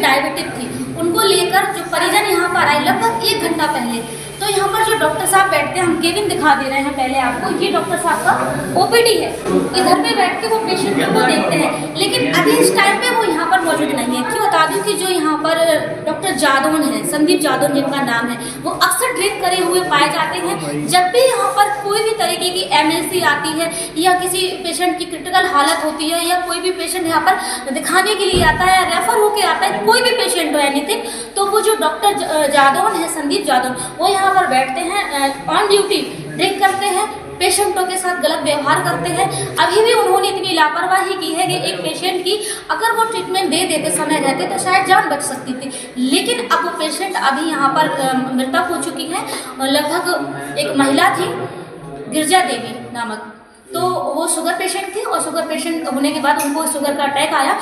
Diabetic थी, उनको लेकर जो परिजन यहाँ पर आए लगभग 1 घंटा पहले। तो यहाँ पर जो डॉक्टर साहब बैठते हैं, हम केबिन दिखा दे रहे हैं पहले आपको, ये डॉक्टर साहब का ओपीडी है। इधर पे बैठ के वो पेशेंट को देखते हैं, लेकिन अभी इस टाइम पे वो यहाँ पर मौजूद नहीं है। क्यों बता दूं कि जो यहाँ पर डॉक्टर जादौन है, संदीप जादौन जिनका नाम है, वो अक्सर ड्रिंक करे हुए पाए जाते हैं। जब भी यहाँ पर कोई भी तरीके की एमएलसी आती है या किसी पेशेंट की क्रिटिकल हालत होती है या कोई भी पेशेंट यहाँ पर दिखाने के लिए आता है, रेफर होके आता है, कोई भी पेशेंट हो एनीथिंग, तो वो जो डॉक्टर जादौन है, संदीप जादौन, वो यहाँ पर बैठते हैं ऑन ड्यूटी, ड्रिंक करते हैं, पेशेंटों के साथ गलत व्यवहार करते हैं। अभी भी उन्होंने इतनी लापरवाही की है कि एक पेशेंट की अगर वो ट्रीटमेंट दे देते समय रहते तो शायद जान बच सकती थी, लेकिन अब वो पेशेंट अभी यहाँ पर मृतक हो चुकी है। लगभग एक महिला थी, गिरजा देवी नामक, तो वो शुगर पेशेंट थी और शुगर पेशेंट होने के बाद उनको शुगर का अटैक आया।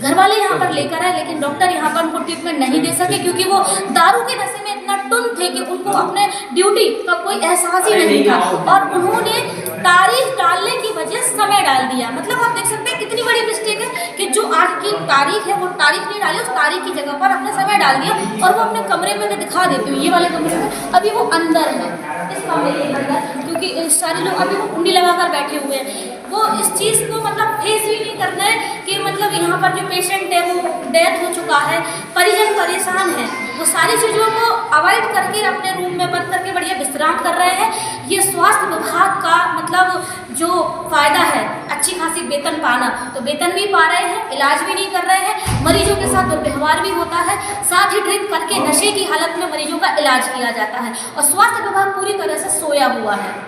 घर वाले यहाँ पर लेकर आए, लेकिन डॉक्टर यहाँ पर उनको ट्रीटमेंट नहीं दे सके क्योंकि वो दारू के नशे में इतना टुन थे कि उनको अपने ड्यूटी का कोई एहसास ही नहीं था, और उन्होंने तारीख डालने की वजह समय डाल दिया। मतलब आप देख सकते हैं कितनी बड़ी मिस्टेक है कि जो आज की तारीख है वो तारीख नहीं डाली, उस तारीख की जगह पर अपने समय डाल दिया। और वो अपने कमरे में, मैं दिखा देती हूँ, ये वाले कमरे में अभी वो अंदर है, इस कमरे के अंदर, क्योंकि सारे लोग अभी वो कुंडी लगाकर बैठे हुए हैं। वो इस चीज़ को मतलब फेस भी नहीं करना है कि मतलब यहाँ पर जो पेशेंट है वो डेथ हो चुका है, परिजन परेशान है, वो सारी चीज़ों को अवॉइड करके अपने रूम में बंद करके बढ़िया विश्राम कर रहे हैं। ये स्वास्थ्य विभाग का मतलब जो फायदा है, अच्छी खासी वेतन पाना, तो वेतन भी पा रहे हैं, इलाज भी नहीं कर रहे हैं, मरीजों के साथ दुर्व्यवहार भी होता है, साथ ही ड्रिंक करके नशे की हालत में मरीजों का इलाज किया जाता है, और स्वास्थ्य विभाग पूरी तरह से सोया हुआ है।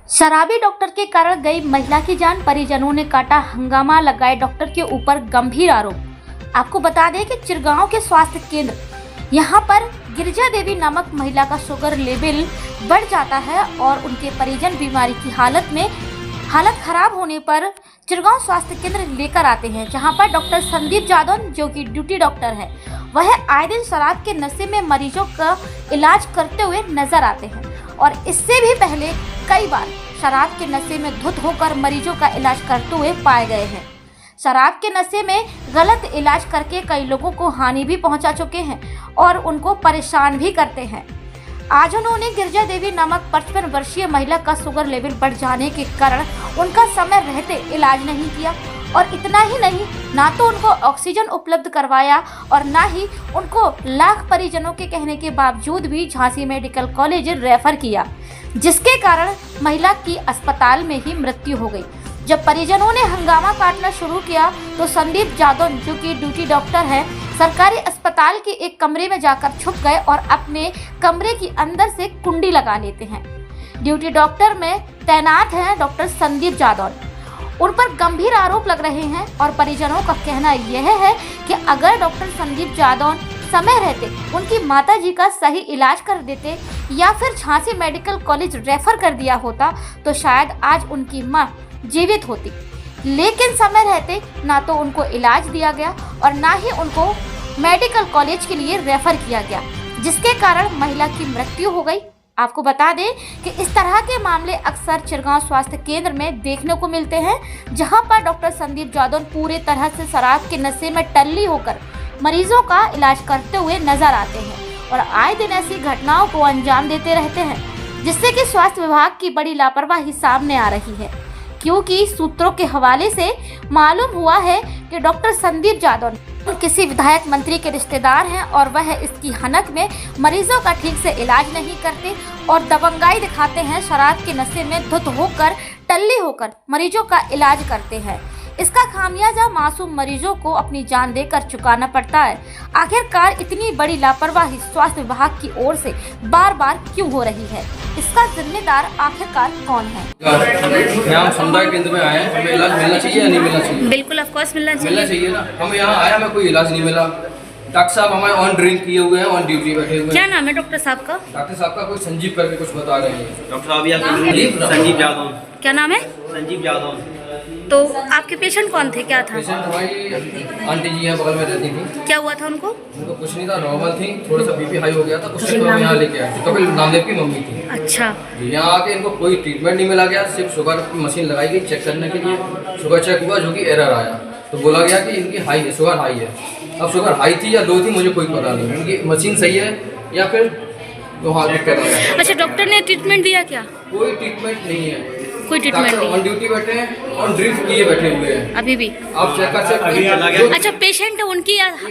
शराबी डॉक्टर के कारण गई महिला की जान, परिजनों ने काटा हंगामा, लगाए डॉक्टर के ऊपर गंभीर आरोप। आपको बता दें कि चिरगांव के स्वास्थ्य केंद्र यहाँ पर गिरजा देवी नामक महिला का शुगर लेवल बढ़ जाता है और उनके परिजन बीमारी की हालत खराब होने पर चिरगांव स्वास्थ्य केंद्र लेकर आते हैं, जहां पर डॉक्टर संदीप जादौन, जो कि ड्यूटी डॉक्टर है, वह आए दिन शराब के नशे में मरीजों का इलाज करते हुए नजर आते हैं। और इससे भी पहले कई बार शराब के नशे में धुत होकर मरीजों का इलाज करते हुए पाए गए हैं। शराब के नशे में गलत इलाज करके कई लोगों को हानि भी पहुंचा चुके हैं और उनको परेशान भी करते हैं। आज उन्होंने गिरजा देवी नामक 55 वर्षीय महिला का शुगर लेवल बढ़ जाने के कारण उनका समय रहते इलाज नहीं किया, और इतना ही नहीं, ना तो उनको ऑक्सीजन उपलब्ध करवाया और ना ही उनको लाख परिजनों के कहने के बावजूद भी झांसी मेडिकल कॉलेज रेफर किया, जिसके कारण महिला की अस्पताल में ही मृत्यु हो गई। जब परिजनों ने हंगामा काटना शुरू किया तो संदीप जादौन, जो कि ड्यूटी डॉक्टर है, सरकारी अस्पताल के एक कमरे में जाकर छुप गए और अपने कमरे की अंदर से कुंडी लगा लेते हैं। ड्यूटी डॉक्टर में तैनात हैं डॉक्टर संदीप जादौन। उन पर गंभीर आरोप लग रहे हैं और परिजनों का कहना यह है कि अगर डॉक्टर संदीप जादौन समय रहते उनकी माताजी का सही इलाज कर देते या फिर झांसी मेडिकल कॉलेज रेफर कर दिया होता तो शायद आज उनकी मां जीवित होती, लेकिन समय रहते ना तो उनको इलाज दिया गया और ना ही उनको मेडिकल कॉलेज के लिए रेफर किया गया, जिसके कारण महिला की मृत्यु हो गई। आपको बता दें कि इस तरह के मामले अक्सर चिरगांव स्वास्थ्य केंद्र में देखने को मिलते हैं, जहां पर डॉक्टर संदीप जादौन पूरे तरह से शराब के नशे में टल्ली होकर मरीजों का इलाज करते हुए नजर आते हैं और आए दिन ऐसी घटनाओं को अंजाम देते रहते हैं, जिससे कि स्वास्थ्य विभाग की बड़ी लापरवाही सामने आ रही है। क्योंकि सूत्रों के हवाले से मालूम हुआ है कि डॉक्टर संदीप जादौन किसी विधायक मंत्री के रिश्तेदार हैं और वह इसकी हनक में मरीजों का ठीक से इलाज नहीं करते और दबंगाई दिखाते हैं, शराब के नशे में धुत होकर टल्ली होकर मरीजों का इलाज करते हैं। इसका खामियाजा मासूम मरीजों को अपनी जान देकर चुकाना पड़ता है। आखिरकार इतनी बड़ी लापरवाही स्वास्थ्य विभाग की ओर से बार बार क्यों हो रही है? इसका जिम्मेदार आखिरकार कौन है? हम समुदाय केंद्र में आए हैं, हमें इलाज मिलना चाहिए या नहीं मिलना चाहिए? बिल्कुल ऑफ कोर्स मिलना चाहिए ना। हम यहाँ आए, हमें कोई इलाज नहीं मिला। डॉक्टर साहब हमारे ऑन ड्रिंक किए हुए हैं, ऑन ड्यूटी बैठे हुए हैं। क्या नाम है डॉक्टर साहब का? डॉक्टर साहब का कोई संजीव करके कुछ बता रहे हैं। डॉक्टर साहब या संजीव यादव। क्या नाम है? संजीव यादव। तो आपके पेशेंट कौन थे, क्या था? पेशेंट हमारी आंटी जी यहाँ बगल में रहती थी। क्या हुआ था उनको? उनको कुछ नहीं था, नॉर्मल थी, थोड़ा सा बीपी हाई हो गया था, कुछ हम यहाँ लेके आए थे। तो नामदेव की मम्मी थी। अच्छा। यहाँ आके इनको कोई ट्रीटमेंट नहीं मिला गया, सिर्फ शुगर की मशीन लगाई गई चेक करने के लिए। शुगर चेक हुआ, जो कि एरर आया, तो बोला गया कि इनकी हाई है, शुगर हाई है। अब शुगर हाई थी या लो थी मुझे कोई पता नहीं, उनकी मशीन सही है या फिर तो हाथ में कर रहा है। अच्छा, डॉक्टर ने ट्रीटमेंट दिया क्या? कोई ट्रीटमेंट नहीं है, कोई ट्रीटमेंट डॉक्टर नहीं ऑन ड्यूटी बैठे हैं और ड्रिप किए बैठे हुए हैं। अभी भी? आप चेक कर सकते अभी चला हैं। गया। अच्छा, पेशेंट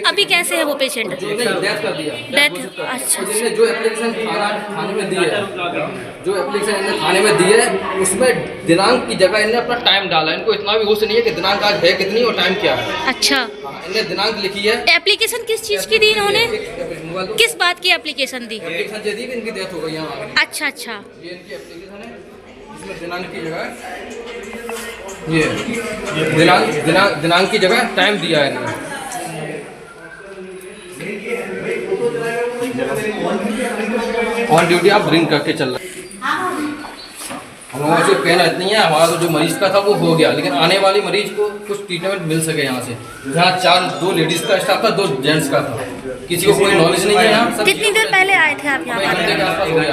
अभी कैसे है वो पेशेंट? जो नहीं डेथ कर दिया, Death, हो सकता है। अच्छा। और जिसने जो एप्लीकेशन थाने में दी है, जो एप्लीकेशन इन्होंने थाने में दी है उसमें दिनांक की जगह इन्होंने अपना टाइम डाला है। इनको इतना भी होश नहीं है कि दिनांक आज है कितनी और टाइम क्या है। अच्छा, इन्होंने दिनांक लिखी है। एप्लीकेशन किस चीज़ की दी इन्होंने? मोबाइल किस बात की एप्लीकेशन दी? एप्लीकेशन दे दी कि इनकी डेथ हो गई यहाँ। अच्छा अच्छा, ये इनकी एप्लीकेशन है, इसमें दिनांक की जगह ये दिनांक की जगह टाइम दिया है इन्होंने। ऑन ड्यूटी आप ड्रिंक करके चल रहे हैं। हम लोगों से पेन इतनी है, हमारा तो जो मरीज का था वो हो गया, लेकिन आने वाली मरीज को कुछ ट्रीटमेंट मिल सके यहाँ से। यहाँ दो लेडीज का स्टाफ था, 2 जेंट्स का था, किसी को कोई नॉलेज नहीं है यहाँ। कितनी देर पहले आए थे आप यहाँ एक घंटे के पर? आसपास हो गया,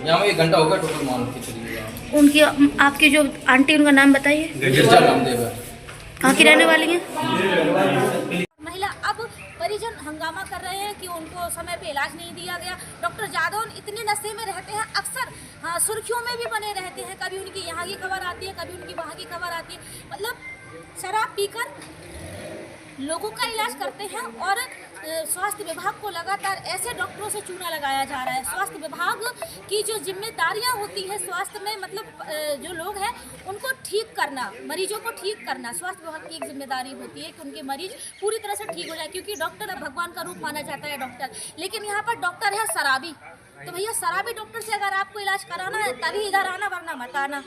यहाँ में 1 घंटा हो गया टोटल मान के चलिए। उनकी आपकी जो आंटी, उनका नाम बताइए। गिरजा रामदेव है। कहाँ की रहने वाली हैं? महिला अब परिजन हंगामा कर रहे हैं कि उनको समय पे इलाज नहीं दिया गया। डॉक्टर जादव इतने नशे में रहते हैं, अक्सर सुर्खियों में भी बने रहते हैं। कभी उनकी यहाँ की खबर आती है, कभी उनकी वहाँ की खबर आती है। मतलब शराब पीकर लोगों का इलाज करते हैं और स्वास्थ्य विभाग को लगातार ऐसे डॉक्टरों से चूना लगाया जा रहा है। स्वास्थ्य विभाग की जो जिम्मेदारियां होती है स्वास्थ्य में, मतलब जो लोग हैं उनको ठीक करना, मरीजों को ठीक करना स्वास्थ्य विभाग की एक जिम्मेदारी होती है कि उनके मरीज पूरी तरह से ठीक हो जाए, क्योंकि डॉक्टर अब भगवान का रूप माना जाता है डॉक्टर। लेकिन यहाँ पर डॉक्टर है शराबी। तो भैया शराबी डॉक्टर से अगर आपको इलाज कराना है तभी इधर आना, वरना मत आना।